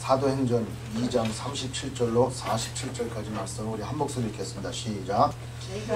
사도행전 2장 37절로 47절까지 말씀 우리 한 목소리 읽겠습니다. 시작.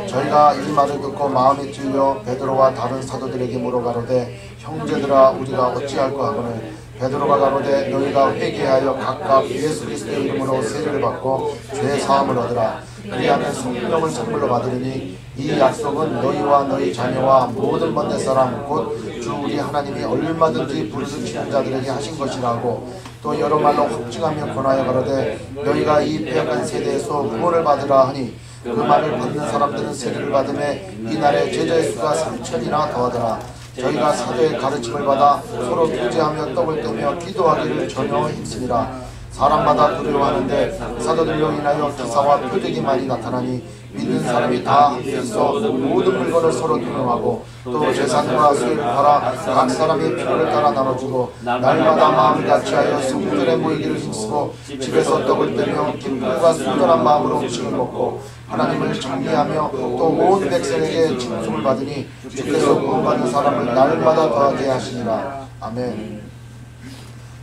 저희가 이 말을 듣고 마음이 찔려 베드로와 다른 사도들에게 물어가로되 형제들아 우리가 어찌할까 하거늘 베드로가 가로되 너희가 회개하여 각각 예수 그리스도의 이름으로 세례를 받고 죄 사함을 얻으라. 그리하면 성령을 선물로 받으리니 이 약속은 너희와 너희 자녀와 모든 먼데 사람 곧 주 우리 하나님이 얼마든지 부르시는 자들에게 하신 것이라고 또 여러 말로 확증하며 권하여 가로되 너희가 이 패역한 세대에서 구원을 받으라 하니 그 말을 받는 사람들은 세례를 받음에 이날에 제자의 수가 3,000이나 더하더라. 저희가 사도의 가르침을 받아 서로 교제하며 떡을 떼며 기도하기를 전혀 힘쓰니라. 사람마다 두려워하는데 사도들로 인하여 기사와 표적이 많이 나타나니 믿는 사람이 다 함께 있어 모든 물건을 서로 동용하고 또 재산과 소유를 팔아 각 사람의 필요를 따라 나눠주고 날마다 마음을 같이하여 성전에 모이기를 힘쓰고 집에서 떡을 떼며 기쁨과 순전한 마음으로 음식을 먹고 하나님을 찬미하며 또 온 백성에게 칭송을 받으니 주께서 구원받는 사람을 날마다 더하게 하시니라. 아멘.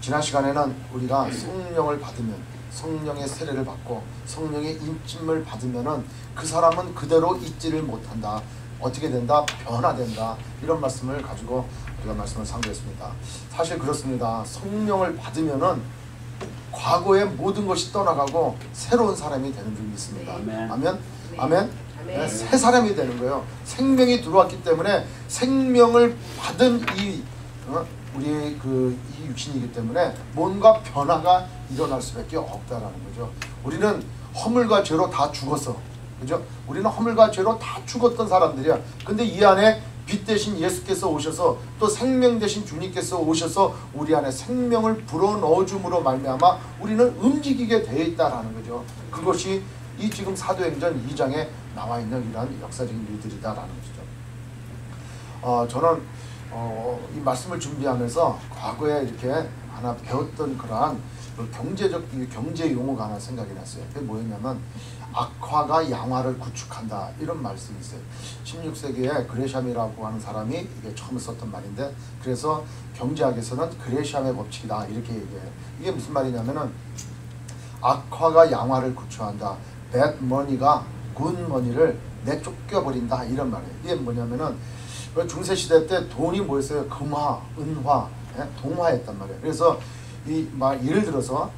지난 시간에는 우리가 성령을 받으면 성령의 세례를 받고 성령의 인침을 받으면은 그 사람은 그대로 있지를 못한다. 어떻게 된다? 변화된다. 이런 말씀을 가지고 우리가 말씀을 상고했습니다. 사실 그렇습니다. 성령을 받으면은 과거의 모든 것이 떠나가고 새로운 사람이 되는 줄 믿습니다. 아멘. 아멘. 네, 새 사람이 되는 거예요. 생명이 들어왔기 때문에 생명을 받은 우리의 이 육신이기 때문에 뭔가 변화가 일어날 수밖에 없다라는 거죠. 우리는 허물과 죄로 다 죽었어. 그죠? 우리는 허물과 죄로 다 죽었던 사람들이야. 근데 이 안에 빛 대신 예수께서 오셔서 또 생명 대신 주님께서 오셔서 우리 안에 생명을 불어넣어 줌으로 말미암아 우리는 움직이게 되어 있다라는 거죠. 그것이 이 지금 사도행전 2장에 나와 있는 이러한 역사적인 일들이다라는 것이죠. 저는 이 말씀을 준비하면서 과거에 이렇게 하나 배웠던 그러한 경제 용어가 하나 생각이 났어요. 그게 뭐였냐면 악화가 양화를 구축한다 이런 말씀이 있어요. 16세기에 그레샴이라고 하는 사람이 이게 처음 썼던 말인데 그래서 경제학에서는 그레샴의 법칙이다 이렇게 얘기해요. 이게 무슨 말이냐면은 악화가 양화를 구축한다. bad money가 good money를 내쫓겨버린다 이런 말이에요. 이게 뭐냐면은 중세시대 때 돈이 뭐였어요? 금화, 은화, 동화였단 말이에요. 그래서 예를 들어서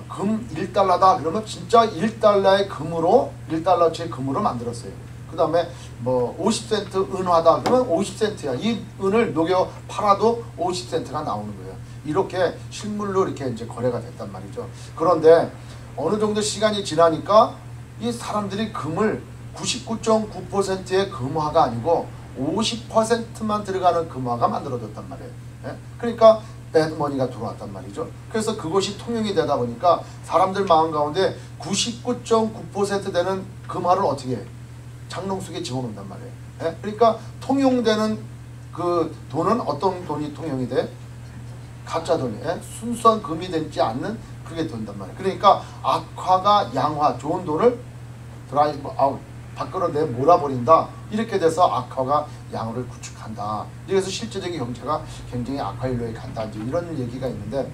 금 1달러다 그러면 진짜 1달러의 금으로 1달러치의 금으로 만들었어요. 그 다음에 뭐 50센트 은화다 그러면 50센트야. 이 은을 녹여 팔아도 50센트가 나오는 거예요. 이렇게 실물로 이렇게 이제 거래가 됐단 말이죠. 그런데 어느 정도 시간이 지나니까 이 사람들이 금을 99.9%의 금화가 아니고 50%만 들어가는 금화가 만들어졌단 말이에요. 그러니까 배드머니가 들어왔단 말이죠. 그래서 그것이 통용이 되다 보니까 사람들 마음 가운데 99.9% 되는 금화를 어떻게 해? 장롱 속에 집어넣는단 말이에요. 그러니까 통용되는 그 돈은 어떤 돈이 통용이 돼? 가짜 돈이 순수한 금이 되지 않는 그게 된단 말이에요. 그러니까 악화가 양화, 좋은 돈을 드라이브 아웃 밖으로 몰아버린다. 이렇게 돼서 악화가 양화를 구축한다. 그래서 실제적인 경제가 굉장히 악화일로에 간다. 이제 이런 얘기가 있는데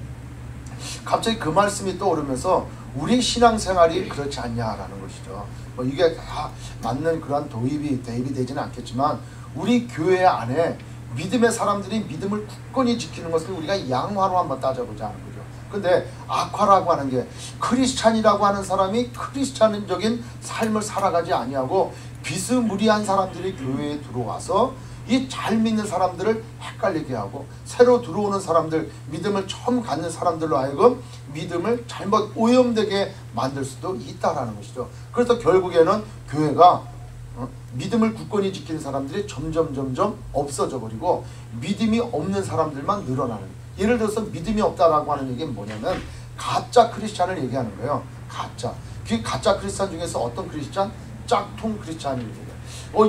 갑자기 그 말씀이 떠오르면서 우리 신앙생활이 그렇지 않냐라는 것이죠. 뭐 이게 다 맞는 그러한 대입이 되지는 않겠지만 우리 교회 안에 믿음의 사람들이 믿음을 굳건히 지키는 것을 우리가 양화로 한번 따져보자 하는 거죠. 근데 악화라고 하는 게 크리스찬이라고 하는 사람이 크리스찬적인 삶을 살아가지 아니하고 비스무리한 사람들이 교회에 들어와서 이 잘 믿는 사람들을 헷갈리게 하고 새로 들어오는 사람들, 믿음을 처음 갖는 사람들로 하여금 믿음을 잘못 오염되게 만들 수도 있다라는 것이죠. 그래서 결국에는 교회가 믿음을 굳건히 지키는 사람들이 점점 없어져 버리고 믿음이 없는 사람들만 늘어나는. 예를 들어서 믿음이 없다라고 하는 얘기는 뭐냐면 가짜 크리스찬을 얘기하는 거예요. 가짜. 그 가짜 크리스찬 중에서 어떤 크리스찬? 짝퉁 크리스찬을 얘기해요.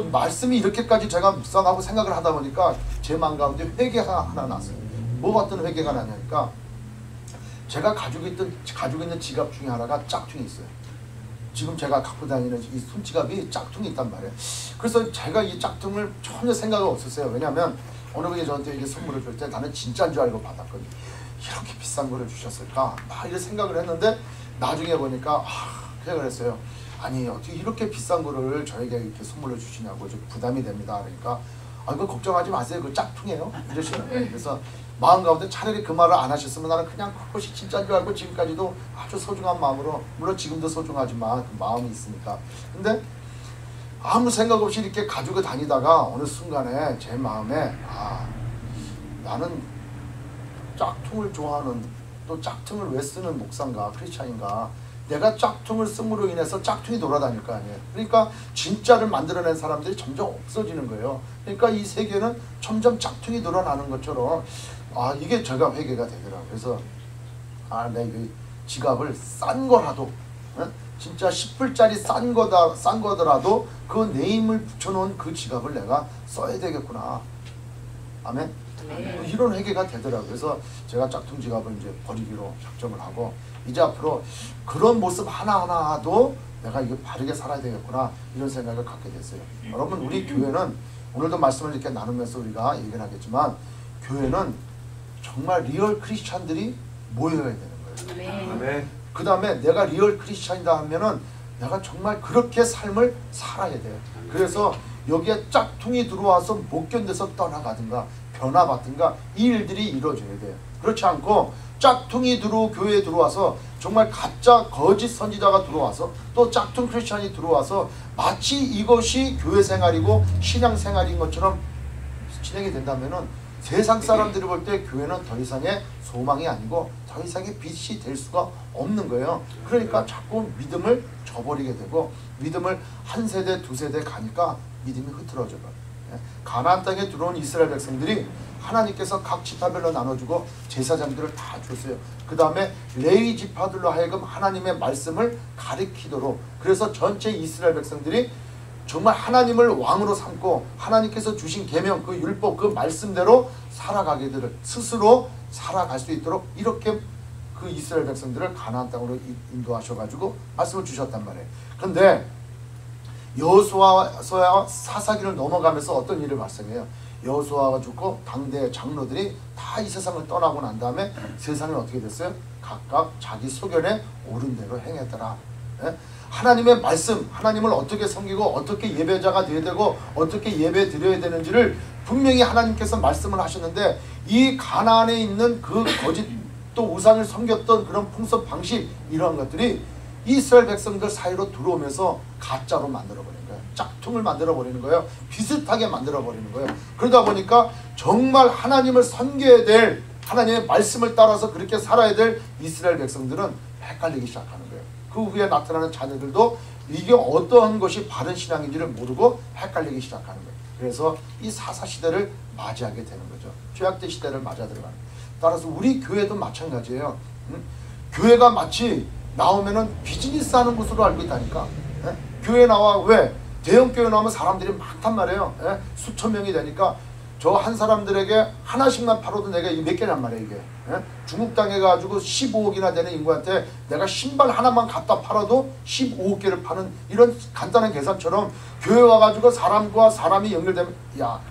말씀이 이렇게까지 제가 묵상하고 생각을 하다 보니까 제 마음 가운데 회개가 하나 났어요. 뭐 같은 회개가 나냐니까 제가 가지고 있는 지갑 중에 하나가 짝퉁이 있어요. 지금 제가 갖고 다니는 이 손지갑이 짝퉁이 있단 말이에요. 그래서 제가 이 짝퉁을 전혀 생각이 없었어요. 왜냐하면 어느 분이 저한테 이게 선물을 줄 때 나는 진짜인 줄 알고 받았거든요. 이렇게 비싼 거를 주셨을까? 막 이런 생각을 했는데 나중에 보니까 그래 그랬어요. 아니 어떻게 이렇게 비싼 거를 저에게 이렇게 선물로 주시냐고 좀 부담이 됩니다. 그러니까 그거 걱정하지 마세요. 그 짝퉁이에요. 이러시는 거예요. 그래서 마음 가운데 차라리 그 말을 안 하셨으면 나는 그냥 그것이 진짜인 줄 알고 지금까지도 아주 소중한 마음으로, 물론 지금도 소중하지만 그 마음이 있으니까. 근데 아무 생각 없이 이렇게 가지고 다니다가 어느 순간에 제 마음에 나는 짝퉁을 좋아하는, 또 짝퉁을 왜 쓰는 목사인가 크리스찬인가, 내가 짝퉁을 씀으로 인해서 짝퉁이 돌아다닐 거 아니에요. 그러니까 진짜를 만들어낸 사람들이 점점 없어지는 거예요. 그러니까 이 세계는 점점 짝퉁이 늘어나는 것처럼 이게 제가 회개가 되더라고요. 그래서 내 그 지갑을 싼 거라도 진짜 10불짜리 싼 거더라도 그 네임을 붙여놓은 그 지갑을 내가 써야 되겠구나. 아멘? 네. 이런 회개가 되더라고요. 그래서 제가 짝퉁 지갑을 이제 버리기로 작정을 하고 이제 앞으로 그런 모습 하나하나도 내가 이거 바르게 살아야 되겠구나 이런 생각을 갖게 됐어요. 여러분 우리 교회는 오늘도 말씀을 이렇게 나누면서 우리가 얘기를 하겠지만 교회는 정말 리얼 크리스찬들이 모여야 되는 거예요. 네. 그 다음에 내가 리얼 크리스찬이다 하면은 내가 정말 그렇게 삶을 살아야 돼요. 그래서 여기에 짝퉁이 들어와서 못 견뎌서 떠나가든가 변화받든가 이 일들이 이루어져야 돼요. 그렇지 않고 짝퉁이 교회에 들어와서 정말 가짜 거짓 선지자가 들어와서 또 짝퉁 크리스찬이 들어와서 마치 이것이 교회 생활이고 신앙 생활인 것처럼 진행이 된다면은 세상 사람들이 볼 때 교회는 더 이상의 소망이 아니고 더 이상의 빛이 될 수가 없는 거예요. 그러니까 자꾸 믿음을 저버리게 되고 믿음을 한 세대 두 세대 가니까 믿음이 흐트러져요. 가나안 땅에 들어온 이스라엘 백성들이 하나님께서 각 지파별로 나눠주고 제사장들을 다 줬어요. 그 다음에 레위 지파들로 하여금 하나님의 말씀을 가르치도록, 그래서 전체 이스라엘 백성들이 정말 하나님을 왕으로 삼고 하나님께서 주신 계명, 그 율법, 그 말씀대로 살아가게들 스스로 살아갈 수 있도록 이렇게 그 이스라엘 백성들을 가나안 땅으로 인도하셔가지고 말씀을 주셨단 말이에요. 그런데 여호수아와 사사기를 넘어가면서 어떤 일을 발생해요. 여호수아가 죽고 당대 장로들이 다 이 세상을 떠나고 난 다음에 세상이 어떻게 됐어요? 각각 자기 소견에 옳은 대로 행했더라. 하나님의 말씀, 하나님을 어떻게 섬기고 어떻게 예배자가 되어야 되고 어떻게 예배 드려야 되는지를 분명히 하나님께서 말씀을 하셨는데, 이 가나안에 있는 그 거짓 또 우상을 섬겼던 그런 풍습 방식, 이러한 것들이 이스라엘 백성들 사이로 들어오면서 가짜로 만들어버린 거예요. 짝퉁을 만들어버리는 거예요. 비슷하게 만들어버리는 거예요. 그러다 보니까 정말 하나님을 섬겨야 될, 하나님의 말씀을 따라서 그렇게 살아야 될 이스라엘 백성들은 헷갈리기 시작하는 거예요. 그 후에 나타나는 자녀들도 이게 어떠한 것이 바른 신앙인지를 모르고 헷갈리기 시작하는 거예요. 그래서 이 사사시대를 맞이하게 되는 거죠. 죄악된 시대를 맞아 들어가는 거예요. 따라서 우리 교회도 마찬가지예요. 교회가 마치 나오면은 비즈니스 하는 곳으로 알고 있다니까. 교회 나와, 왜? 대형 교회 나오면 사람들이 많단 말이에요. 수천 명이 되니까 저 한 사람들에게 하나씩만 팔아도 내가 몇 개냔 말이에요. 이게 중국 땅에 가지고 15억이나 되는 인구한테 내가 신발 하나만 갖다 팔아도 15개를 파는 이런 간단한 계산처럼 교회 와가지고 사람과 사람이 연결되면,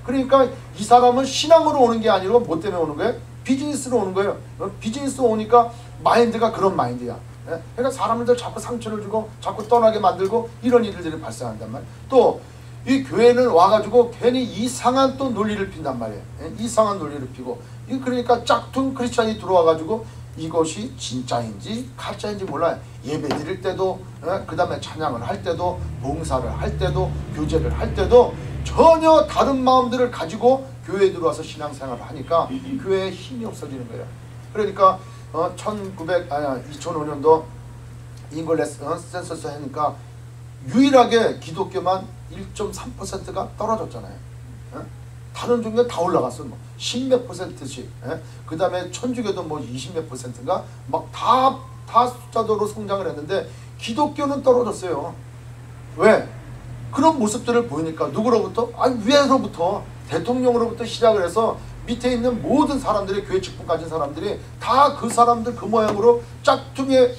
그러니까 이 사람은 신앙으로 오는 게 아니고 뭐 때문에 오는 거예요? 비즈니스로 오는 거예요. 비즈니스로 오니까 마인드가 그런 마인드야. 그러니까 사람들 자꾸 상처를 주고 자꾸 떠나게 만들고 이런 일들이 발생한단 말이에요. 또 이 교회는 와가지고 괜히 이상한 또 논리를 핀단 말이에요. 이상한 논리를 피고, 그러니까 짝퉁 크리스찬이 들어와가지고 이것이 진짜인지 가짜인지 몰라요. 예배 드릴 때도, 그 다음에 찬양을 할 때도, 봉사를 할 때도, 교제를 할 때도 전혀 다른 마음들을 가지고 교회에 들어와서 신앙생활을 하니까 교회에 힘이 없어지는 거예요. 그러니까 2005년도 인글 센서스 하니까 유일하게 기독교만 1.3%가 떨어졌잖아요. 다른 종교는 다 올라갔어. 뭐 10몇 %씩. 그 다음에 천주교도 뭐 20몇 %인가 막 다 숫자적으로 성장을 했는데 기독교는 떨어졌어요. 왜? 그런 모습들을 보이니까. 누구로부터? 위에로부터, 대통령으로부터 시작을 해서 밑에 있는 모든 사람들이, 교회 직분 가진 사람들이 다 그 사람들 그 모양으로 짝퉁의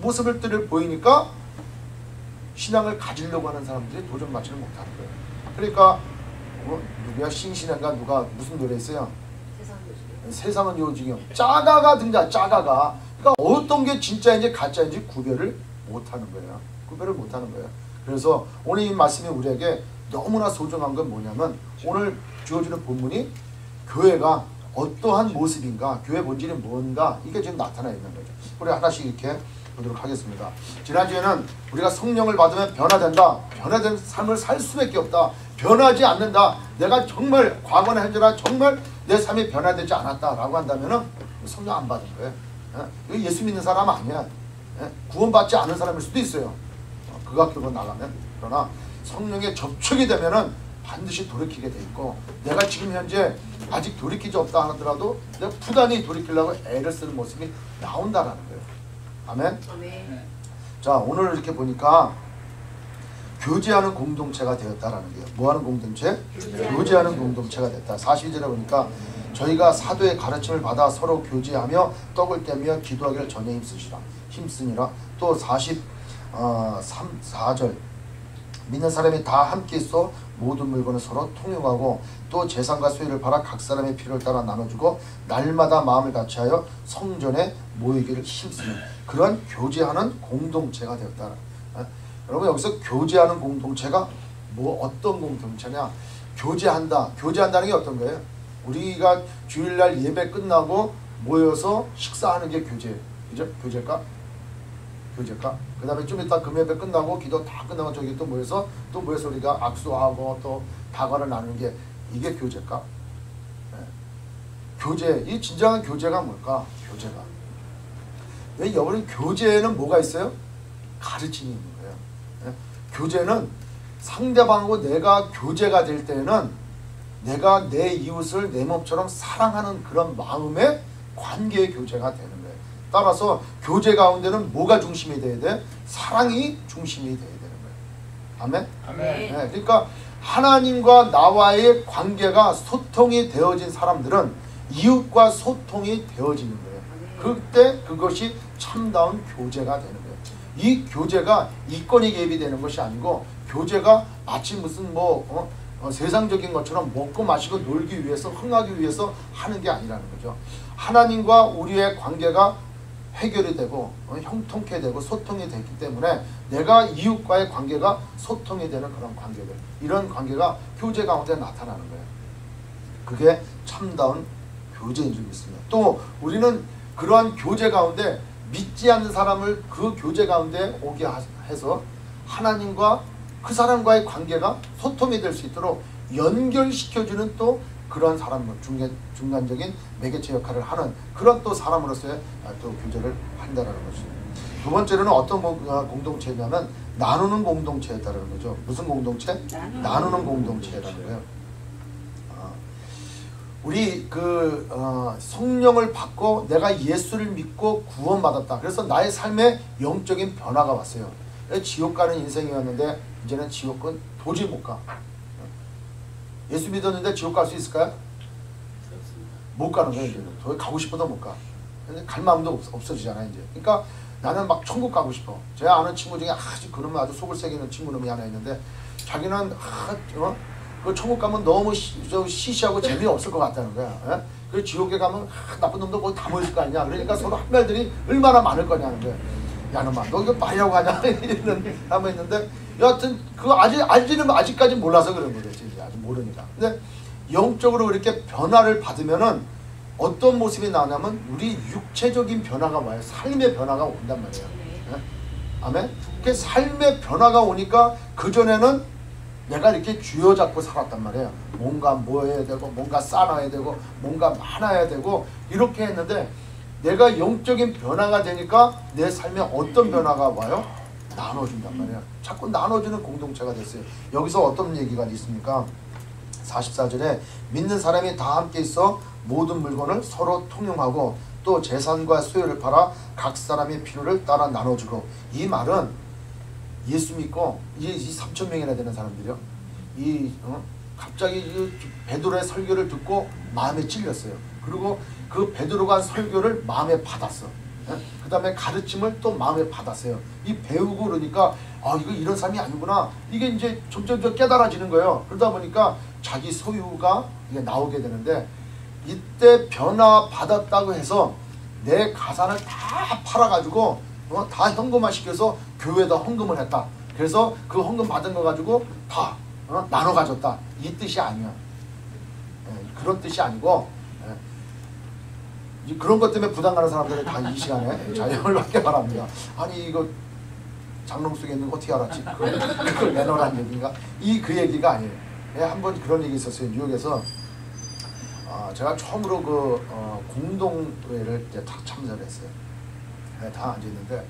모습을 보이니까 신앙을 가지려고 하는 사람들이 도전 맞지를 못하는 거예요. 그러니까 누구야? 싱싱한가 누가 무슨 노래 있어요? 세상은 요지경 짜가가 등장. 짜가가 그러니까 어떤 게 진짜인지 가짜인지 구별을 못하는 거예요. 구별을 못하는 거예요. 그래서 오늘 이 말씀이 우리에게 너무나 소중한 건 뭐냐면 오늘 주어지는 본문이 교회가 어떠한 모습인가, 교회 본질이 뭔가 이게 지금 나타나 있는 거죠. 우리 하나씩 이렇게 보도록 하겠습니다. 지난주에는 우리가 성령을 받으면 변화된다. 변화된 삶을 살 수밖에 없다. 변하지 않는다. 내가 정말 과거나 현재나 정말 내 삶이 변화되지 않았다라고 한다면 성령 안 받은 거예요. 이거 예수 믿는 사람 아니야. 구원받지 않은 사람일 수도 있어요. 그 학교로 나가면. 그러나 성령에 접촉이 되면은 반드시 돌이키게 돼 있고 내가 지금 현재 아직 돌이키지 없다 하더라도 내가 부단히 돌이키려고 애를 쓰는 모습이 나온다라는 거예요. 아멘. 자, 오늘 이렇게 보니까 교제하는 공동체가 되었다라는 게요. 뭐하는 공동체? 교제하는 공동체가 됐다. 42절에 보니까 저희가 사도의 가르침을 받아 서로 교제하며 떡을 떼며 기도하기를 전에 힘쓰니라. 또 44절 믿는 사람이 다 함께 있어 모든 물건을 서로 통용하고 또 재산과 소유를 팔아 각 사람의 필요를 따라 나눠주고 날마다 마음을 같이하여 성전에 모이기를 힘쓰는 그런 교제하는 공동체가 되었다. 여러분 여기서 교제하는 공동체가 뭐 어떤 공동체냐? 교제한다는 게 어떤 거예요? 우리가 주일날 예배 끝나고 모여서 식사하는 게 교제예요. 그죠? 교제일까? 그 다음에 좀 이따 금요일 끝나고 기도 다 끝나고 저기 또 모여서 우리가 악수하고 또 다과를 나누는 게 이게 교제일까? 교제, 이 진정한 교제가 뭘까? 교제가. 왜 여러분 교제에는 뭐가 있어요? 가르침이 있는 거예요. 교제는 상대방하고 내가 교제가 될 때는 내가 내 이웃을 내 몸처럼 사랑하는 그런 마음의 관계의 교제가 되는 거예요. 따라서 교제 가운데는 뭐가 중심이 돼야 돼? 사랑이 중심이 돼야 되는 거예요. 아멘? 아멘. 네, 그러니까 하나님과 나와의 관계가 소통이 되어진 사람들은 이웃과 소통이 되어지는 거예요. 그때 그것이 참다운 교제가 되는 거예요. 이 교제가 이권이 개입이 되는 것이 아니고 교제가 마치 무슨 세상적인 것처럼 먹고 마시고 놀기 위해서 흥하기 위해서 하는 게 아니라는 거죠. 하나님과 우리의 관계가 해결이 되고 형통케 되고 소통이 됐기 때문에 내가 이웃과의 관계가 소통이 되는 그런 관계들, 이런 관계가 교제 가운데 나타나는 거예요. 그게 참다운 교제인 줄 믿습니다. 또 우리는 그러한 교제 가운데 믿지 않는 사람을 그 교제 가운데 오게 해서 하나님과 그 사람과의 관계가 소통이 될 수 있도록 연결시켜주는 또 그런 사람을 중간적인 매개체 역할을 하는 그런 또 사람으로서의 또 교제를 한다는 것입니다. 두 번째로는 어떤 공동체냐면 나누는 공동체였다는 거죠. 무슨 공동체? 나누는 공동체라는 거예요. 우리 성령을 받고 내가 예수를 믿고 구원받았다. 그래서 나의 삶에 영적인 변화가 왔어요. 지옥 가는 인생이었는데 이제는 지옥은 도저히 못 가. 예수 믿었는데 지옥 갈 수 있을까요? 못 가는 거예요. 이제는 도저히 가고 싶어도 못 가. 근데 갈 마음도 없어지잖아요. 이제. 그러니까 나는 막 천국 가고 싶어. 제 아는 친구 중에 그놈의 아주 속을 새기는 친구 놈이 하나 있는데 자기는 그 천국 가면 너무 시시하고 재미없을 것 같다는 거야. 그 지옥에 가면 나쁜 놈도 거기 다 모였을 거 아니야. 그러니까 서로 한 말들이 얼마나 많을 거냐는 거야. 야, 놈아, 너 이거 말이라고 하냐? 이런 사람이 있는데 여하튼 그거 아직까지 몰라서 그런 거겠지. 아직 모르니까. 근데 영적으로 이렇게 변화를 받으면은 어떤 모습이 나냐면 우리 육체적인 변화가 와요. 삶의 변화가 온단 말이에요. 아멘? 그 삶의 변화가 오니까 그전에는 내가 이렇게 쥐어잡고 살았단 말이에요. 뭔가 모여야 되고 뭔가 쌓아야 되고 뭔가 많아야 되고 이렇게 했는데 내가 영적인 변화가 되니까 내 삶에 어떤 변화가 와요? 나눠준단 말이에요. 자꾸 나눠주는 공동체가 됐어요. 여기서 어떤 얘기가 있습니까? 44절에 믿는 사람이 다 함께 있어 모든 물건을 서로 통용하고 또 재산과 소유를 팔아 각 사람의 필요를 따라 나눠주고, 이 말은 예수 믿고 이 3,000명이나 되는 사람들이요. 갑자기 베드로의 설교를 듣고 마음에 찔렸어요. 그리고 그 베드로가 한 설교를 마음에 받았어. 그 다음에 가르침을 또 마음에 받았어요. 이 배우고 그러니까 이거 이런 사람이 아니구나. 이게 이제 점점 깨달아지는 거예요. 그러다 보니까 자기 소유가 이게 나오게 되는데 이때 변화 받았다고 해서 내 가산을 다 팔아가지고 다 현금화 시켜서 교회에다 헌금을 했다. 그래서 그 헌금 받은 거 가지고 다 나눠 가졌다. 이 뜻이 아니야. 그런 뜻이 아니고 그런 것 때문에 부담 가는 사람들은 다 이 시간에 자영을 받게 바랍니다. 아니 이거 장롱 속에 있는 거 어떻게 알았지? 그걸 내놓으라는 얘기인가? 그 얘기가 아니에요. 한번 그런 얘기 있었어요. 뉴욕에서 제가 처음으로 공동회를 이제 다 참석을 했어요. 다 앉아있는데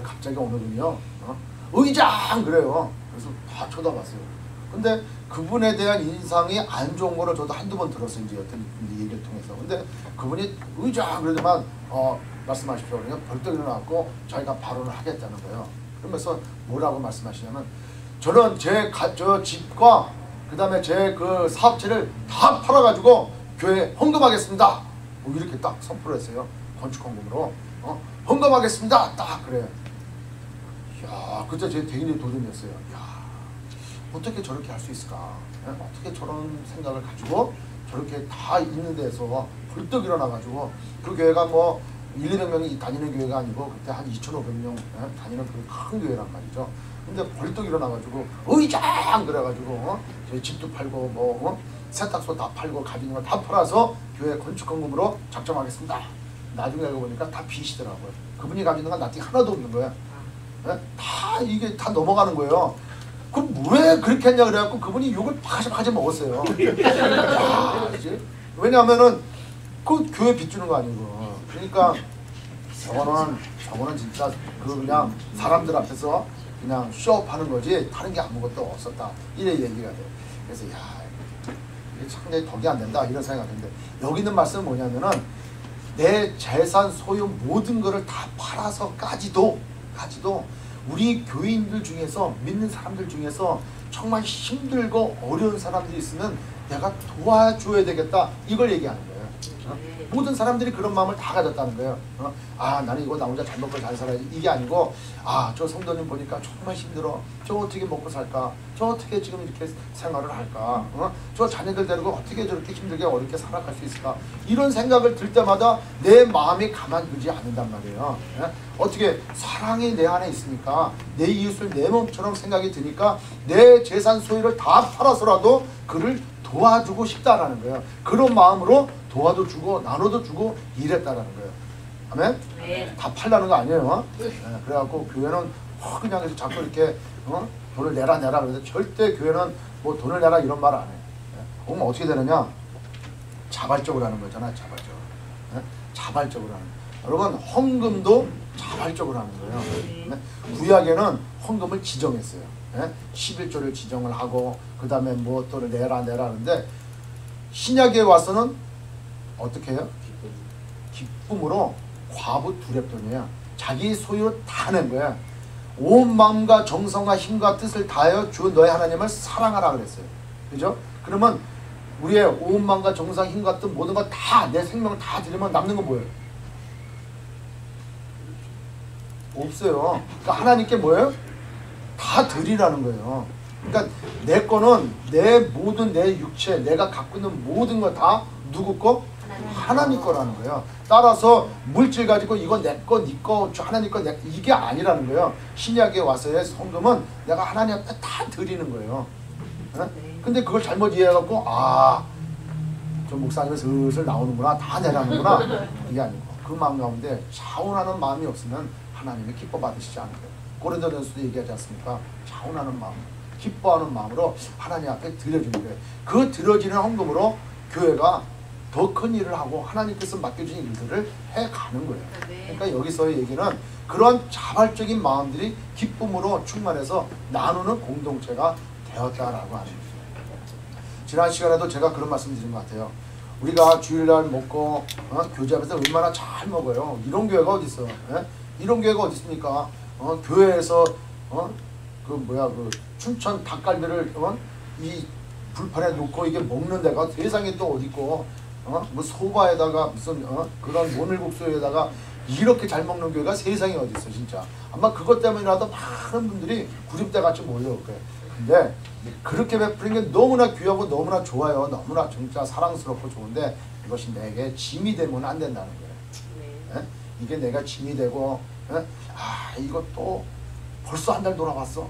갑자기 어느 분이요 의장 그래요. 그래서 다 쳐다봤어요. 근데 그분에 대한 인상이 안 좋은 거를 저도 한두 번 들었어요. 이제 어떤 얘기를 통해서. 근데 그분이 의장 그러더만 말씀하십시오. 그러니까 벌떡 일어나고 자기가 발언을 하겠다는 거예요. 그러면서 뭐라고 말씀하시냐면 저는 저 집과 그 다음에 제 그 사업체를 다 팔아가지고 교회에 헌금하겠습니다. 이렇게 딱 선포를 했어요. 건축헌금으로 헌금하겠습니다. 딱 그래요. 이야, 그때 제 대인의 도전이었어요. 이야, 어떻게 저렇게 할 수 있을까? 어떻게 저런 생각을 가지고 저렇게 다 있는 데서 벌떡 일어나가지고 그 교회가 뭐 1,200명이 다니는 교회가 아니고 그때 한 2,500명 다니는 큰 교회란 말이죠. 근데 벌떡 일어나가지고 의장 그래가지고 저희 집도 팔고 뭐 세탁소 다 팔고 가진 거 다 팔아서 교회 건축헌금으로 작정하겠습니다. 나중에 알고 보니까 다 빚이더라고요. 그분이 가지는 건 나한테 하나도 없는 거야. 다 이게 다 넘어가는 거예요. 그럼 왜 그렇게 했냐 그래갖고 그분이 욕을 바가지 먹었어요. 야, 왜냐하면은 그 교회 빚주는 거 아니고. 그러니까 저거는 진짜 그냥 사람들 앞에서 그냥 쇼업하는 거지 다른 게 아무것도 없었다. 이래 얘기가 돼. 그래서 야, 이게 상당히 덕이 안 된다 이런 생각인데 여기 있는 말씀은 뭐냐면은 내 재산 소유 모든 거를 다 팔아서까지도 우리 교인들 중에서 믿는 사람들 중에서 정말 힘들고 어려운 사람들이 있으면 내가 도와줘야 되겠다 이걸 얘기하는 거예요. 모든 사람들이 그런 마음을 다 가졌다는 거예요. 나는 이거 나 혼자 잘 먹고 잘 살아야지 이게 아니고 저 성도님 보니까 정말 힘들어. 저 어떻게 먹고 살까? 저 어떻게 지금 이렇게 생활을 할까? 저 자녀들 데리고 어떻게 저렇게 힘들게 어렵게 살아갈 수 있을까? 이런 생각을 들 때마다 내 마음이 가만두지 않는단 말이에요. 어떻게 사랑이 내 안에 있으니까 내 이웃을 내 몸처럼 생각이 드니까 내 재산 소유를 다 팔아서라도 그를 도와주고 싶다라는 거예요. 그런 마음으로 도와도 주고 나눠도 주고 이랬다라는 거예요. 아멘? 네. 다 팔라는 거 아니에요. 그래갖고 교회는 그냥 해서 자꾸 이렇게 돈을 내라 그러는데 절대 교회는 뭐 돈을 내라 이런 말 안 해. 그러면 어떻게 되느냐? 자발적으로 하는 거잖아. 자발적으로 하는 거예요. 여러분 헌금도 자발적으로 하는 거예요. 구약에는 헌금을 지정했어요. 11조를 지정을 하고 그 다음에 뭐 또 내라 하는데 신약에 와서는 어떻게 해요? 기쁨으로 과부 두렙돈이에요. 자기 소유 다 낸 거야. 온 마음과 정성과 힘과 뜻을 다하여 주 너의 하나님을 사랑하라 그랬어요. 그죠? 그러면 우리의 온 마음과 정성, 힘과 뜻 모든 거 다 내 생명을 다 드리면 남는 건 뭐예요? 없어요. 그러니까 하나님께 뭐예요? 다 드리라는 거예요. 그러니까 내 거는 내 모든 내 육체 내가 갖고 있는 모든 거 다 누구 거? 하나님 거라는 거예요. 따라서 물질 가지고 이거 내 거, 네 거, 하나님 거, 이게 아니라는 거예요. 신약에 와서의 성금은 내가 하나님 앞에 다 드리는 거예요. 근데 그걸 잘못 이해해갖고 저 목사님은 슬슬 나오는구나, 다 내라는구나 이게 아니고 그 마음 가운데 자원하는 마음이 없으면 하나님이 기뻐 받으시지 않은 거예요. 고린도전서도 얘기하지 않습니까? 자원하는 마음, 기뻐하는 마음으로 하나님 앞에 드려주는 거예요. 그 드려지는 헌금으로 교회가 더 큰 일을 하고 하나님께서 맡겨주신 일들을 해가는 거예요. 그러니까 여기서의 얘기는 그런 자발적인 마음들이 기쁨으로 충만해서 나누는 공동체가 되었다라고 하는 거죠. 지난 시간에도 제가 그런 말씀 드린 것 같아요. 우리가 주일날 먹고 교제 앞에서 얼마나 잘 먹어요. 이런 교회가 어디 있어? 이런 교회가 어디 있습니까? 교회에서 그 춘천 닭갈비를 이 불판에 놓고 이게 먹는 데가 세상에 또 어디 있고 뭐 소바에다가 무슨 그런 모늘국수에다가 이렇게 잘 먹는 교회가 세상에 어디 있어 진짜. 아마 그것 때문이라도 많은 분들이 구립대 같이 몰려올 거예요. 근데 그렇게 베푸는 게 너무나 귀하고 너무나 좋아요. 너무나 진짜 사랑스럽고 좋은데 그것이 내게 짐이 되면 안 된다는 거예요. 예? 이게 내가 짐이 되고 예? 아 이거 또 벌써 한 달 돌아왔어.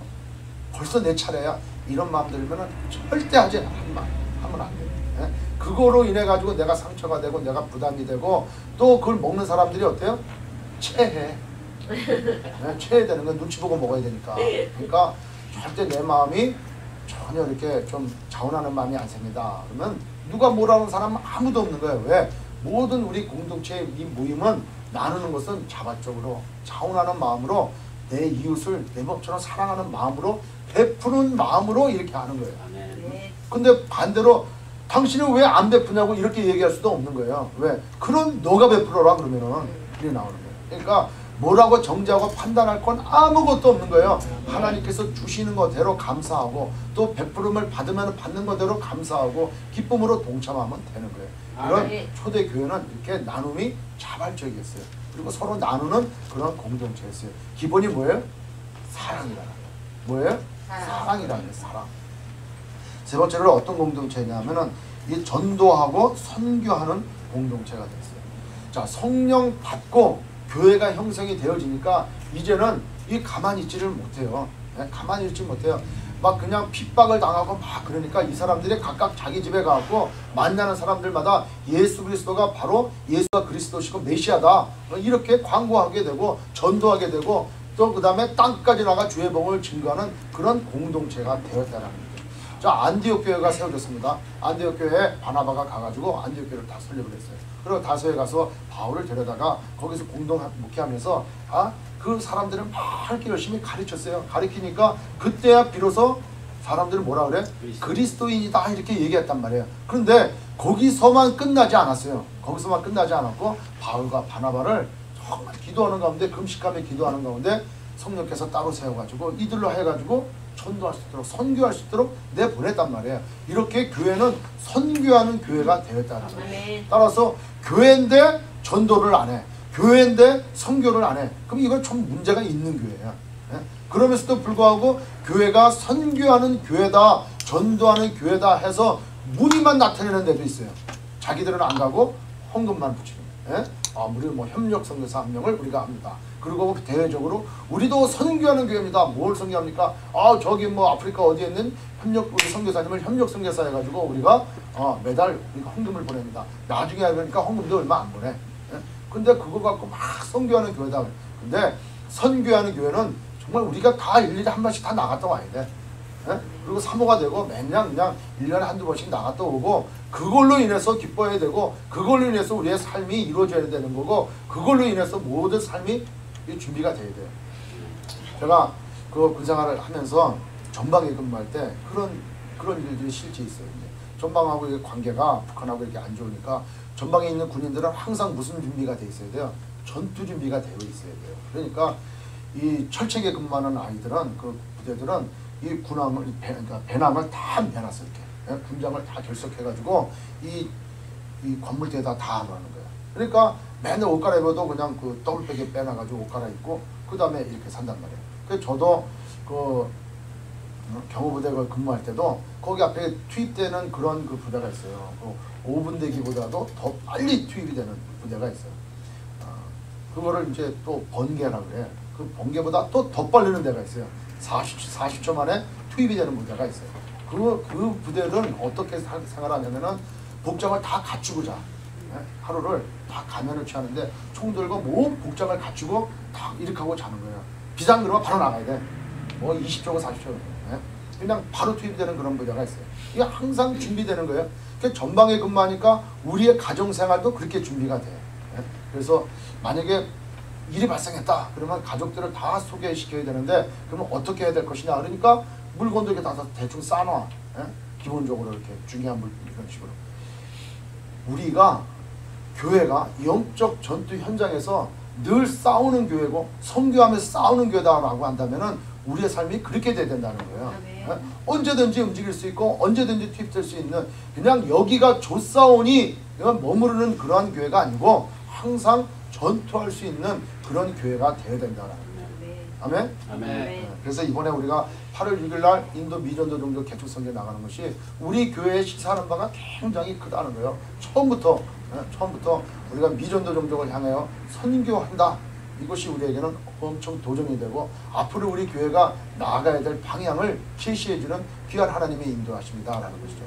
벌써 내 차례야. 이런 마음 들면은 절대 하면 안 돼요. 예? 그거로 인해 가지고 내가 상처가 되고 내가 부담이 되고 또 그걸 먹는 사람들이 어때요? 체해. 네, 체해되는 건 눈치 보고 먹어야 되니까. 그러니까 절대 내 마음이 전혀 이렇게 좀 자원하는 마음이 안 생긴다. 그러면 누가 뭐라는 사람은 아무도 없는 거예요. 왜? 모든 우리 공동체의 이 모임은 나누는 것은 자발적으로 자원하는 마음으로 내 이웃을 내 몸처럼 사랑하는 마음으로 베푸는 마음으로 이렇게 하는 거예요. 근데 반대로 당신은 왜 안 베푸냐고 이렇게 얘기할 수도 없는 거예요. 왜? 그럼 너가 베풀어라 그러면은 이렇게 나오는 거예요. 그러니까 뭐라고 정죄하고 판단할 건 아무것도 없는 거예요. 하나님께서 주시는 것대로 감사하고 또 베푸름을 받으면 받는 것대로 감사하고 기쁨으로 동참하면 되는 거예요. 이런 초대교회는 이렇게 나눔이 자발적이었어요. 그리고 서로 나누는 그런 공동체였어요. 기본이 뭐예요? 사랑이라는 거예요. 뭐예요? 사랑이라는 거예요. 사랑. 세 번째로 어떤 공동체냐면은 이 전도하고 선교하는 공동체가 됐어요. 자, 성령 받고 교회가 형성이 되어지니까 이제는 이 가만히 있지를 못해요. 네? 가만히 있지 못해요. 막 그냥 핍박을 당하고 막 그러니까 이 사람들이 각각 자기 집에 가고 만나는 사람들마다 예수 그리스도가 바로 예수가 그리스도시고 메시아다 이렇게 광고하게 되고 전도하게 되고 또 그 다음에 땅까지 나가 주의 복음을 증거하는 그런 공동체가 되었다는 거예요. 자, 안디옥 교회가 세워졌습니다. 안디옥 교회에 바나바가 가가지고 안디옥 교회를 다 설립을 했어요. 그리고 다소에 가서 바울을 데려다가 거기서 공동 목회하면서 그 사람들을 막 이렇게 열심히 가르쳤어요. 가르치니까 그때야 비로소 사람들은 뭐라 그래? 그리스도인이다 이렇게 얘기했단 말이에요. 그런데 거기서만 끝나지 않았어요. 거기서만 끝나지 않았고 바울과 바나바를 정말 기도하는 가운데 금식하며 기도하는 가운데 성령께서 따로 세워가지고 이들로 해가지고 전도할 수 있도록 선교할 수 있도록 내보냈단 말이에요. 이렇게 교회는 선교하는 교회가 되었다는 거예요. 따라서 교회인데 전도를 안 해. 교회인데 선교를 안 해. 그럼 이건 좀 문제가 있는 교회야. 예? 그러면서도 불구하고 교회가 선교하는 교회다, 전도하는 교회다 해서 무늬만 나타내는 데도 있어요. 자기들은 안 가고 헌금만 붙이는 거예요. 예? 우리 뭐 협력 선교사 한 명을 우리가 합니다. 그리고 대외적으로 우리도 선교하는 교회입니다. 뭘 선교합니까? 저기 뭐 아프리카 어디에 있는 우리 선교사님을 협력 선교사 해가지고 우리가 매달 우리가 헌금을 보냅니다. 나중에 알니까 헌금도 얼마 안 보내. 예? 근데 그거 갖고 막 선교하는 교회다. 근데 선교하는 교회는 정말 우리가 다 일일이 한 번씩 다 나갔다 와야 돼. 예? 그리고 사모가 되고 매년 그냥 1년에 한두 번씩 나갔다 오고 그걸로 인해서 기뻐해야 되고 그걸로 인해서 우리의 삶이 이루어져야 되는 거고 그걸로 인해서 모든 삶이 준비가 돼야 돼요. 제가 그 군생활을 하면서 전방에 근무할 때 그런 일들이 실제 있어요. 전방하고 관계가 북한하고 이렇게 안 좋으니까 전방에 있는 군인들은 항상 무슨 준비가 돼 있어야 돼요? 전투 준비가 되어 있어야 돼요. 그러니까 이 철책에 근무하는 아이들은 그 부대들은 이 군함을 그러니까 배낭을 다 매놨어요. 이렇게 군장을 다 결석해가지고 이 건물대에다 다 하는 거예요. 그러니까 맨날 옷 갈아입어도 그냥 그 더블백에 빼놔가지고 옷 갈아입고 그 다음에 이렇게 산단 말이에요. 그래서 저도 그 경호부대 근무할 때도 거기 앞에 투입되는 그런 그 부대가 있어요. 그 5분 대기보다도 더 빨리 투입이 되는 부대가 있어요. 그거를 이제 또 번개라고 그래. 그 번개보다 또 더 빨리는 데가 있어요. 40초 만에 투입이 되는 부대가 있어요. 그 부대는 어떻게 생활하냐면은 복장을 다 갖추고 자. 하루를 다 가면을 취하는데 총 들고 몸 복장을 갖추고 다 이렇게 하고 자는 거예요. 비상 그러면 바로 나가야 돼. 뭐 20초고 40초. 그냥 바로 투입되는 그런 부대가 있어요. 이게 항상 준비되는 거예요. 그러니까 전방에 근무하니까 우리의 가정생활도 그렇게 준비가 돼. 그래서 만약에 일이 발생했다 그러면 가족들을 다 소개시켜야 되는데 그러면 어떻게 해야 될 것이냐 그러니까 물건도 이렇게 다 대충 싸놔. 기본적으로 이렇게 중요한 물건 이런 식으로. 우리가 교회가 영적 전투 현장에서 늘 싸우는 교회고 선교하면서 싸우는 교회다라고 한다면은 우리의 삶이 그렇게 돼야 된다는 거예요. 언제든지 움직일 수 있고 언제든지 투입될 수 있는 그냥 여기가 조사오니 머무르는 그러한 교회가 아니고 항상 전투할 수 있는 그런 교회가 되어야 된다는 거예요. 아멘? 아멘. 그래서 이번에 우리가 8월 6일 날 인도 미전도 정도 개척 선교 나가는 것이 우리 교회에 시사하는 바가 굉장히 크다는 거예요. 처음부터 처음부터 우리가 미전도 종족을 향하여 선교한다. 이것이 우리에게는 엄청 도전이 되고 앞으로 우리 교회가 나아가야 될 방향을 제시해주는 귀한 하나님의 인도하십니다라는 것이죠.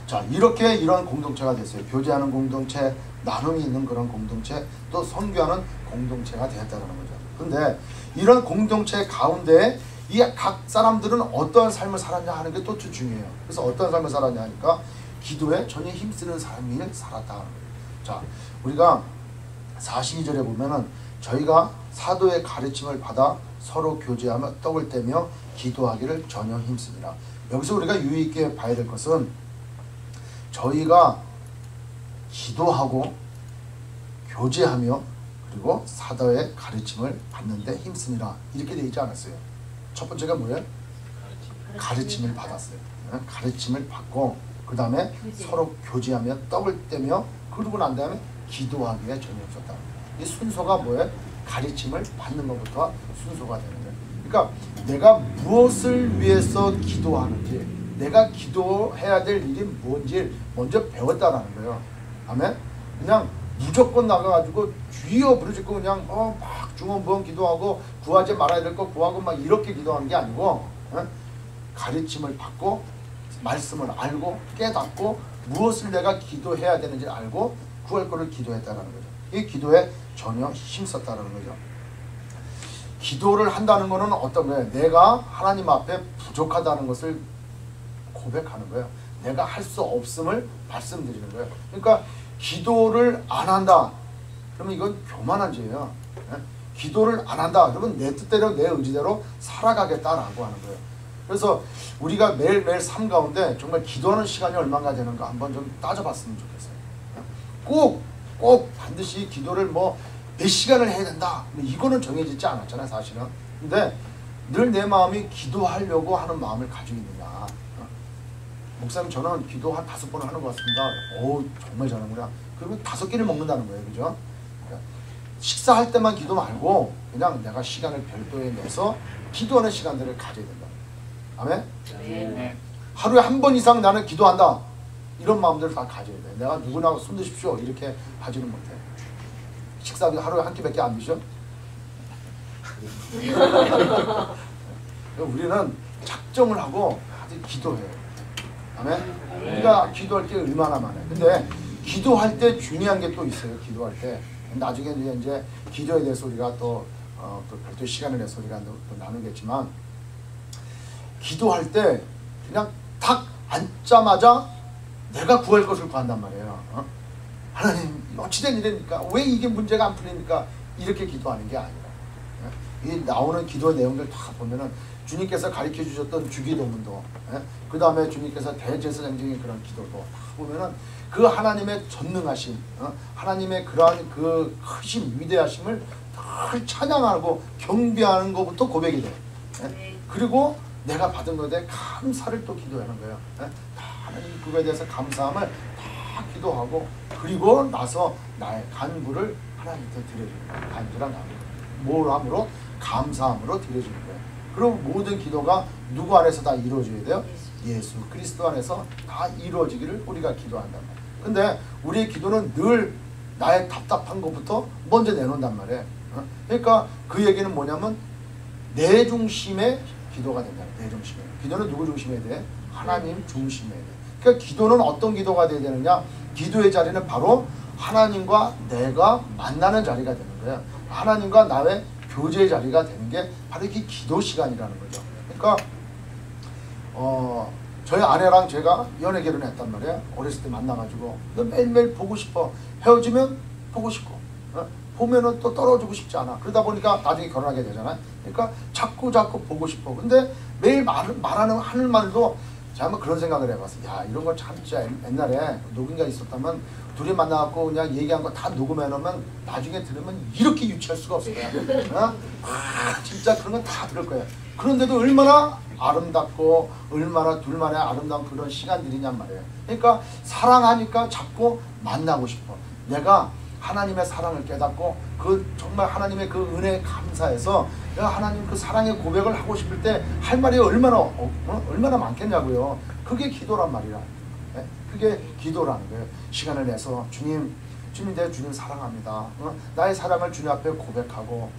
자, 이렇게 이런 공동체가 됐어요. 교제하는 공동체, 나눔이 있는 그런 공동체, 또 선교하는 공동체가 되었다는 거죠. 근데 이런 공동체 가운데 이 각 사람들은 어떠한 삶을 살았냐 하는 게 또 중요해요. 그래서 어떤 삶을 살았냐 하니까 기도에 전혀 힘쓰는 삶을 살았다 하는 거예요. 자, 우리가 42절에 보면은 저희가 사도의 가르침을 받아 서로 교제하며 떡을 떼며 기도하기를 전혀 힘씁니다. 여기서 우리가 유의 있게 봐야 될 것은 저희가 기도하고 교제하며 그리고 사도의 가르침을 받는데 힘씁니다. 이렇게 되어 있지 않았어요. 첫 번째가 뭐예요? 가르침을 받았어요. 가르침을 받고 그 다음에 서로 교제하며 떡을 떼며 그러고 난 다음에 기도하기에 전혀 없었다. 이 순서가 뭐예요? 가르침을 받는 것부터 순서가 되는 거예요. 그러니까 내가 무엇을 위해서 기도하는지, 내가 기도해야 될 일이 뭔지 먼저 배웠다라는 거예요. 아멘? 그냥 무조건 나가가지고 주여 부르짖고 그냥 막 중언부언 기도하고 구하지 말아야 될 거 구하고 막 이렇게 기도하는 게 아니고 가르침을 받고 말씀을 알고 깨닫고 무엇을 내가 기도해야 되는지 알고 구할 거를 기도했다라는 거죠. 이 기도에 전혀 힘썼다라는 거죠. 기도를 한다는 것은 어떤 거예요? 내가 하나님 앞에 부족하다는 것을 고백하는 거예요. 내가 할 수 없음을 말씀드리는 거예요. 그러니까 기도를 안 한다. 그러면 이건 교만한 죄예요. 기도를 안 한다. 그러면 내 뜻대로 내 의지대로 살아가겠다라고 하는 거예요. 그래서 우리가 매일매일 삶 가운데 정말 기도하는 시간이 얼마나 되는가 한번 좀 따져봤으면 좋겠어요. 꼭 반드시 기도를 뭐 몇 시간을 해야 된다. 이거는 정해지지 않았잖아요, 사실은. 근데 늘 내 마음이 기도하려고 하는 마음을 가지고 있느냐. 목사님 저는 기도 한 5번 하는 것 같습니다. 오, 정말 잘하는구나. 그러면 5끼를 먹는다는 거예요, 그죠? 그러니까 식사할 때만 기도 말고 그냥 내가 시간을 별도에 내서 기도하는 시간들을 가져야 된다. 아멘? 네. 하루에 한 번 이상 나는 기도한다. 이런 마음들을 다 가져야 돼. 내가 누구나 손 드십시오. 이렇게 하지는 못해. 식사비 하루에 한 끼밖에 안 드셔? 우리는 작정을 하고 아주 기도해요. 아멘? 우리가 기도할 게 얼마나 많아요. 근데 기도할 때 중요한 게 또 있어요. 기도할 때. 나중에 이제 기도에 대해서 우리가 또 별도 시간을 내서 우리가 또 나누겠지만 기도할 때 그냥 딱 앉자마자 내가 구할 것을 구한단 말이에요. 하나님 어찌된 일입니까? 왜 이게 문제가 안 풀립니까? 이렇게 기도하는 게 아니라 이 나오는 기도 내용들 다 보면은 주님께서 가르쳐 주셨던 주기도문도 그 다음에 주님께서 대제사장적인 그런 기도도 다 보면은 그 하나님의 전능하심, 하나님의 그러한 그 크심, 위대하심을 늘 찬양하고 경배하는 것부터 고백이 돼. 그리고 내가 받은 것에 대해 감사를 또 기도하는 거예요. 다 하나님 그거에 대해서 감사함을 다 기도하고 그리고 나서 나의 간구를 하나님께 드려주는 거예요. 간구랑 뭐함으로? 감사함으로 드려주는 거예요. 그리고 모든 기도가 누구 안에서 다 이루어져야 돼요? 예수 그리스도 안에서 다 이루어지기를 우리가 기도한단 말이에요. 근데 우리의 기도는 늘 나의 답답한 것부터 먼저 내놓는단 말이에요. 그러니까 그 얘기는 뭐냐면 내 중심의 기도가 된다. 내 중심에. 기도는 누구 중심에 돼? 하나님 중심에 돼. 그러니까 기도는 어떤 기도가 돼야 되느냐? 기도의 자리는 바로 하나님과 내가 만나는 자리가 되는 거예요. 하나님과 나의 교제의 자리가 되는 게 바로 이게 기도 시간이라는 거죠. 그러니까 저희 아내랑 제가 연애 결혼했단 말이에요. 어렸을 때 만나가지고 매일매일 보고 싶어. 헤어지면 보고 싶고 보면은 또 떨어지고 싶지 않아. 그러다 보니까 나중에 결혼하게 되잖아요. 그러니까 자꾸 보고 싶어. 근데 매일 하는 말도 제가 한번 그런 생각을 해봤어요. 야, 이런 거 참 진짜 옛날에 누군가 있었다면 둘이 만나갖고 그냥 얘기한 거 다 녹음해놓으면 나중에 들으면 이렇게 유치할 수가 없을 거야. 진짜 그런 건 다 들을 거야. 그런데도 얼마나 아름답고 얼마나 둘만의 아름다운 그런 시간들이냔 말이에요. 그러니까 사랑하니까 자꾸 만나고 싶어. 내가 하나님의 사랑을 깨닫고 그 정말 하나님의 그 은혜에 감사해서 내가 하나님 그 사랑의 고백을 하고 싶을 때 할 말이 얼마나 많겠냐고요. 그게 기도란 말이야. 예? 그게 기도라는 거예요. 시간을 내서 주님 내가 주님 사랑합니다. 나의 사랑을 주님 앞에 고백하고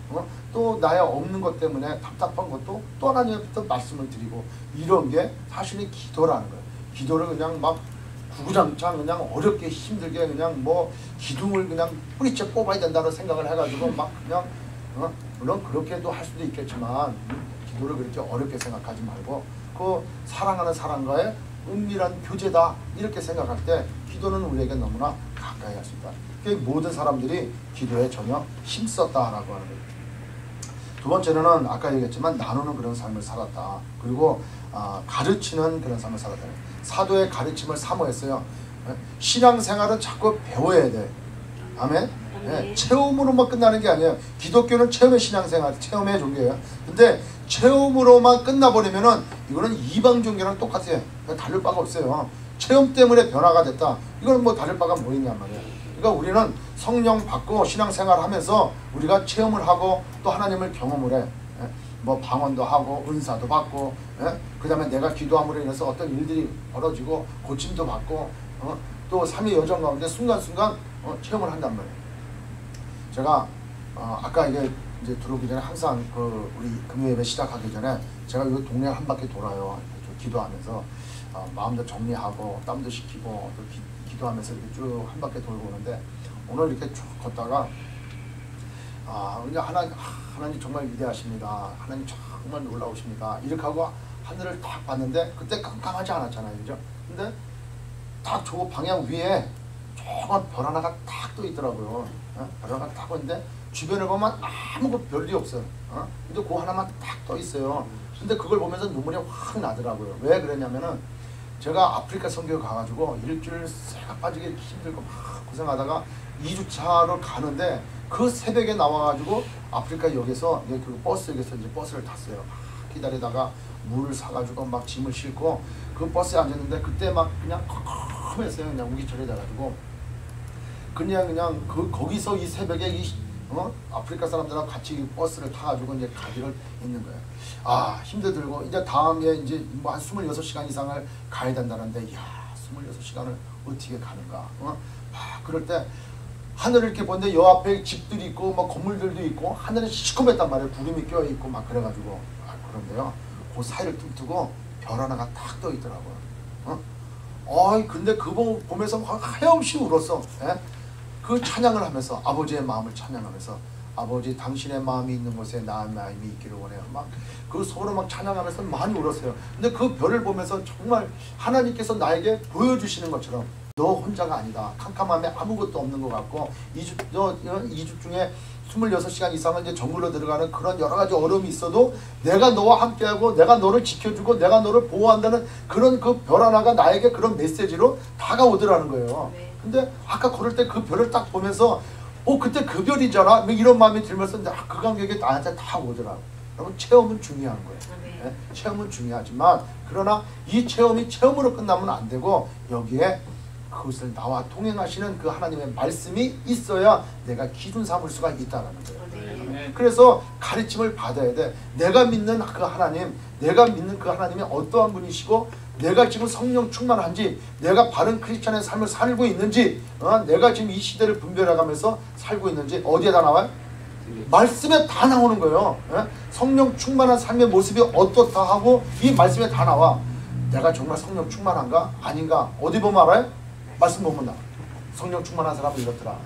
또 나의 없는 것 때문에 답답한 것도 또 하나님부터 말씀을 드리고 이런 게 사실은 기도라는 거예요. 기도를 그냥 막 구구장창 그냥 어렵게 힘들게 그냥 뭐 기둥을 그냥 뿌리째 뽑아야 된다는 생각을 해가지고 막 그냥 물론 그렇게도 할 수도 있겠지만 기도를 그렇게 어렵게 생각하지 말고 그 사랑하는 사람과의 은밀한 교제다 이렇게 생각할 때 기도는 우리에게 너무나 가까이 할 수 있다. 모든 사람들이 기도에 전혀 힘썼다라고 하는 거예요. 두 번째는 아까 얘기했지만 나누는 그런 삶을 살았다. 그리고 가르치는 그런 삶을 살았다. 사도의 가르침을 사모했어요. 신앙생활은 자꾸 배워야 돼. 아멘. 네, 체험으로만 끝나는 게 아니에요. 기독교는 체험의 신앙생활, 체험의 종교예요. 근데 체험으로만 끝나버리면은 이거는 이방 종교랑 똑같아요. 다를 바가 없어요. 체험 때문에 변화가 됐다. 이건 뭐 다를 바가 뭐 있냔 말이에요. 그러니까 우리는 성령 받고 신앙생활 하면서 우리가 체험을 하고 또 하나님을 경험을 해. 뭐 방언도 하고 은사도 받고 그 다음에 내가 기도함으로 인해서 어떤 일들이 벌어지고 고침도 받고 또 삶의 여정 가운데 순간순간 체험을 한단 말이에요. 제가 아까 이게 이제 들어오기 전에 항상 우리 금요예배 시작하기 전에 제가 이 동네 한 바퀴 돌아요. 기도하면서 마음도 정리하고 땀도 식히고 또 기도하면서 이렇게 쭉 한 바퀴 돌고 오는데 오늘 이렇게 쭉 걷다가 그냥 하나님 정말 위대하십니다. 하나님 정말 놀라우십니다. 이렇게 하고 하늘을 딱 봤는데 그때 깜깜하지 않았잖아요, 그죠? 근데 딱 저 방향 위에 조그만 별 하나가 딱 떠 있더라고요. 별 하나가 딱 있는데 주변을 보면 아무 별이 없어요. 근데 그 하나만 딱 떠 있어요. 근데 그걸 보면서 눈물이 확 나더라고요. 왜 그랬냐면은 제가 아프리카 선교 가가지고 일주일 새가 빠지게 힘들고 막 고생하다가 2주차로 가는데 그 새벽에 나와가지고 아프리카 역에서 이제 그 버스역에서 이제 버스를 탔어요. 막 기다리다가 물을 사가지고 막 짐을 싣고 그 버스에 앉았는데 그때 막 그냥 컴컴했어요. 그냥 우기철이 돼가지고 그냥 거기서 이 새벽에 아프리카 사람들하고 같이 버스를 타가지고 이제 가기를 있는 거예요. 힘들고 이제 다음에 이제 뭐 한 26시간 이상을 가야 된다는데 이야 26시간을 어떻게 가는가? 그럴 때 하늘을 이렇게 보는데 여 앞에 집들이 있고 막 건물들도 있고 하늘은 시커맸단 말이에요. 구름이 껴 있고 막 그래가지고 그런데요. 그 사이를 tum뜨고 별 하나가 딱 떠 있더라고요. 근데 그거 보면서 하염없이 울었어. 그 찬양을 하면서 아버지의 마음을 찬양하면서 아버지 당신의 마음이 있는 곳에 나의 마음이 있기를 원해요. 막 그 서로 막 찬양하면서 많이 울었어요. 근데 그 별을 보면서 정말 하나님께서 나에게 보여주시는 것처럼 너 혼자가 아니다. 캄캄함에 아무것도 없는 것 같고 2주 중에 26시간 이상은 이제 정글로 들어가는 그런 여러 가지 어려움이 있어도 내가 너와 함께하고 내가 너를 지켜주고 내가 너를 보호한다는 그런 그 별 하나가 나에게 그런 메시지로 다가오더라는 거예요. 근데 아까 걸을 때 그 별을 딱 보면서 그때 그 별이잖아 이런 마음이 들면서 그 감격이 나한테 다 오더라고. 여러분 체험은 중요한 거예요. 체험은 중요하지만 그러나 이 체험이 체험으로 끝나면 안 되고 여기에 그것을 나와 동행하시는 그 하나님의 말씀이 있어야 내가 기준 삼을 수가 있다는 거예요. 그래서 가르침을 받아야 돼. 내가 믿는 그 하나님, 내가 믿는 그 하나님이 어떠한 분이시고 내가 지금 성령 충만한지 내가 바른 크리스찬의 삶을 살고 있는지 내가 지금 이 시대를 분별해가면서 살고 있는지 어디에다 나와요? 말씀에 다 나오는 거예요. 성령 충만한 삶의 모습이 어떻다 하고 이 말씀에 다 나와. 내가 정말 성령 충만한가? 아닌가? 어디 보면 알아요? 말씀 보면 나와. 성령 충만한 사람은 이렇더라.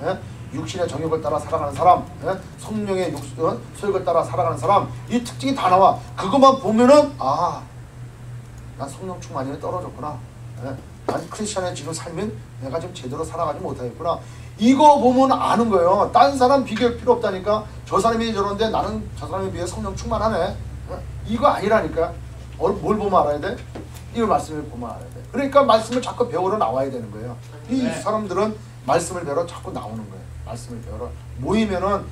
육신의 정욕을 따라 살아가는 사람, 성령의 소욕을 따라 살아가는 사람, 이 특징이 다 나와. 그것만 보면은 난 성령 충만이 떨어졌구나. 난 크리스천의 지금 삶은 내가 지금 제대로 살아가지 못하겠구나. 이거 보면 아는 거예요. 딴 사람 비교할 필요 없다니까. 저 사람이 저런데 나는 저 사람에 비해 성령 충만하네. 이거 아니라니까. 뭘 보면 알아야 돼? 이 말씀을 보면 알아야 돼. 그러니까 말씀을 자꾸 배우러 나와야 되는 거예요. 이 사람들은 말씀을 배우러 자꾸 나오는 거예요. 말씀을 배우러 모이면은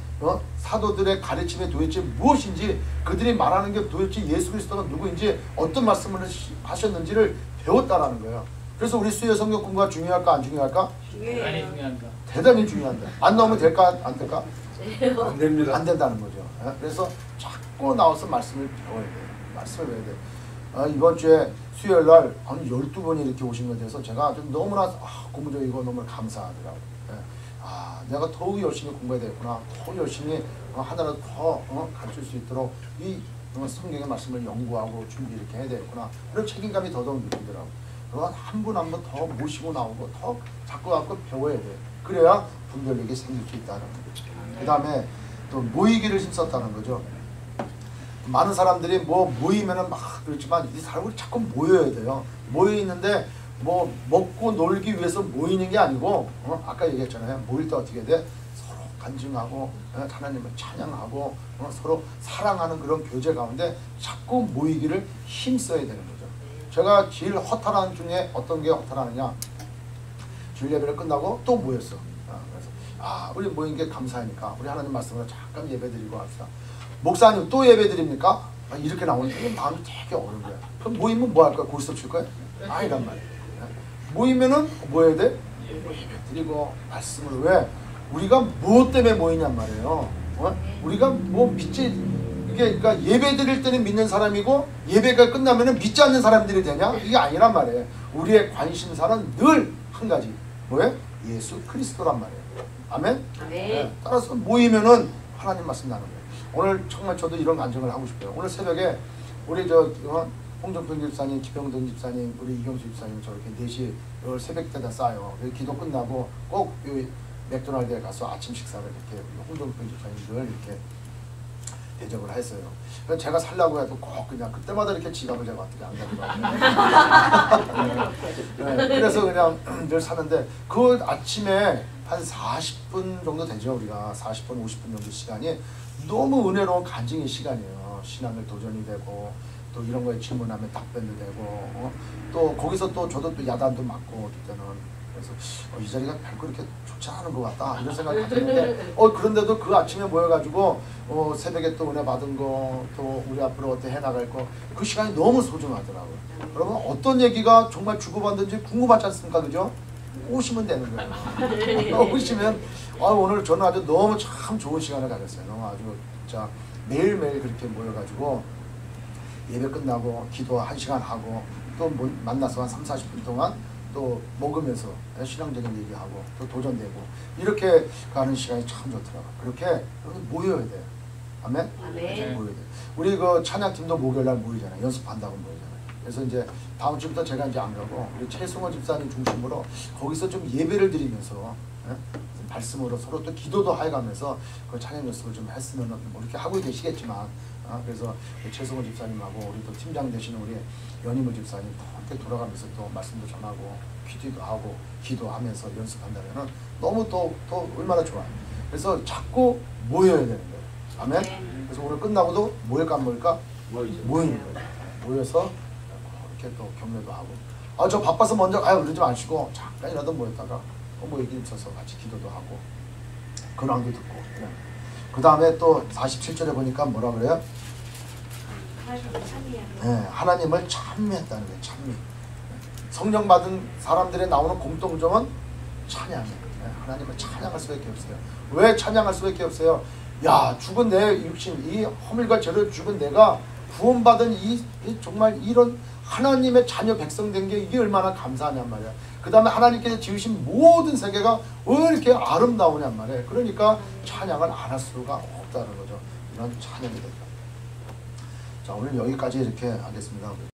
사도들의 가르침이 도대체 무엇인지 그들이 말하는 게 도대체 예수 그리스도가 누구인지 어떤 말씀을 하셨는지를 배웠다라는 거예요. 그래서 우리 수요 성경 공부가 중요할까 안 중요할까? 대단히 중요합니다. 대단히 중요한데 안 나오면 될까 안 될까? 안 됩니다. 안 된다는 거죠. 그래서 자꾸 나와서 말씀을 배워야 돼요. 말씀을 배워야 돼요. 이번 주에 수요일 날 한 12분이 이렇게 오신 것에 대해서 제가 좀 너무나 고무적이고 너무 감사하더라고요. 내가 더욱 열심히 공부해야 되겠구나. 더 열심히 하나라도 더 가르칠 수 있도록 이 성경의 말씀을 연구하고 준비 이렇게 해야 되겠구나. 그런 책임감이 더더욱 느끼더라고요. 한 분 한 분 더 모시고 나오고 더 자꾸 배워야 돼. 그래야 분별력이 생길 수 있다는 거죠. 그 다음에 또 모이기를 힘썼다는 거죠. 많은 사람들이 모이면은 막 그렇지만 이 사람이 자꾸 모여야 돼요. 모여 있는데 먹고 놀기 위해서 모이는 게 아니고 아까 얘기했잖아요. 모일 때 어떻게 돼? 서로 간증하고 하나님을 찬양하고 서로 사랑하는 그런 교제 가운데 자꾸 모이기를 힘써야 되는 거죠. 제가 제일 허탈한 중에 어떤 게 허탈하느냐, 주일 예배를 끝나고 또 모였어. 그래서 우리 모인 게 감사하니까 우리 하나님 말씀으로 잠깐 예배드리고 합시다. 목사님 또 예배드립니까? 이렇게 나오는데 마음이 되게 어려운 거야. 그럼 모이면 뭐 할 거야? 고스톱 칠 거야? 아니란 말이야. 모이면은 뭐 해야 돼? 예배드리고 말씀을 왜? 우리가 무엇 때문에 모이냔 말이에요. 우리가 믿지, 그러니까 예배 드릴 때는 믿는 사람이고 예배가 끝나면은 믿지 않는 사람들이 되냐? 이게 아니란 말이에요. 우리의 관심사는 늘 한 가지. 뭐예요? 예수 그리스도란 말이에요. 아멘? 네. 따라서 모이면은 하나님 말씀 나누는 거예요. 오늘 정말 저도 이런 간증을 하고 싶어요. 오늘 새벽에 우리 홍정평 집사님, 기평동 집사님, 우리 이경수 집사님 저렇게 4시 새벽 때다 싸요. 기도 끝나고 꼭 맥도날드에 가서 아침 식사를 이렇게 홍정평 집사님 늘 이렇게 대접을 했어요. 제가 살라고 해도 꼭 그냥 그때마다 이렇게 지갑을 제가 어떻게 안 가져가고 그래서 그냥 늘 사는데 그 아침에 한 40분 정도 되죠. 우리가 40분, 50분 정도 시간이 너무 은혜로운 간증의 시간이에요. 신앙을 도전이 되고 또 이런 거에 질문하면 답변도 되고 또 거기서 또 저도 또 야단도 맞고 그때는 그래서 이 자리가 별거 그렇게 좋지 않은 것 같다 이런 생각이 드는데 그런데도 그 아침에 모여가지고 새벽에 또 은혜 받은 거 또 우리 앞으로 어떻게 해나갈 거 그 시간이 너무 소중하더라고요. 여러분 어떤 얘기가 정말 주고받는지 궁금하지 않습니까? 그죠? 오시면 되는 거예요. 오시면 오늘 저는 아주 너무 참 좋은 시간을 가졌어요. 너무 아주 진짜 매일매일 그렇게 모여가지고 예배 끝나고 기도 1시간 하고 또 만나서 한 30-40분 동안 또 먹으면서 신앙적인 얘기하고 또 도전되고 이렇게 가는 시간이 참 좋더라고요. 그렇게 모여야 돼요. 아멘? 아멘. 모여야 돼요. 우리 그 찬양팀도 목요일날 모이잖아요. 연습한다고 모이잖아요. 그래서 이제 다음 주부터 제가 이제 안 가고 우리 최승호 집사님 중심으로 거기서 좀 예배를 드리면서 말씀으로 서로 또 기도도 해가면서 그 찬양 연습을 좀 했으면 뭐 이렇게 하고 계시겠지만 그래서 최승호 집사님하고 우리 또 팀장 되시는 우리 연희무 집사님 이렇게 돌아가면서 또 말씀도 전하고 퀴즈도 하고 기도하면서 연습한다면은 너무 또 얼마나 좋아요. 그래서 자꾸 모여야 되는 거예요. 아멘. 그래서 오늘 끝나고도 모일까 안 모일까? 모이는 거예요. 모여서 이렇게 또 격려도 하고 저 바빠서 먼저 그러지 마시고 잠깐이라도 모였다가 뭐 얘기 있어서 같이 기도도 하고 근황도 듣고 그 다음에 또 47절에 보니까 뭐라 그래요? 하나님을 찬미했다는 거예요. 찬미. 성령 받은 사람들의 나오는 공통점은 찬양이에요. 하나님을 찬양할 수밖에 없어요. 왜 찬양할 수밖에 없어요? 야, 죽은 내 육신, 이 허물과 죄를 죽은 내가 구원받은 이 정말 이런 하나님의 자녀 백성 된 게 이게 얼마나 감사하냔 말이야. 그 다음에 하나님께서 지으신 모든 세계가 왜 이렇게 아름다우냔 말이에요. 그러니까 찬양을 안 할 수가 없다는 거죠. 이런 찬양이 됩니다. 자, 오늘 여기까지 이렇게 하겠습니다.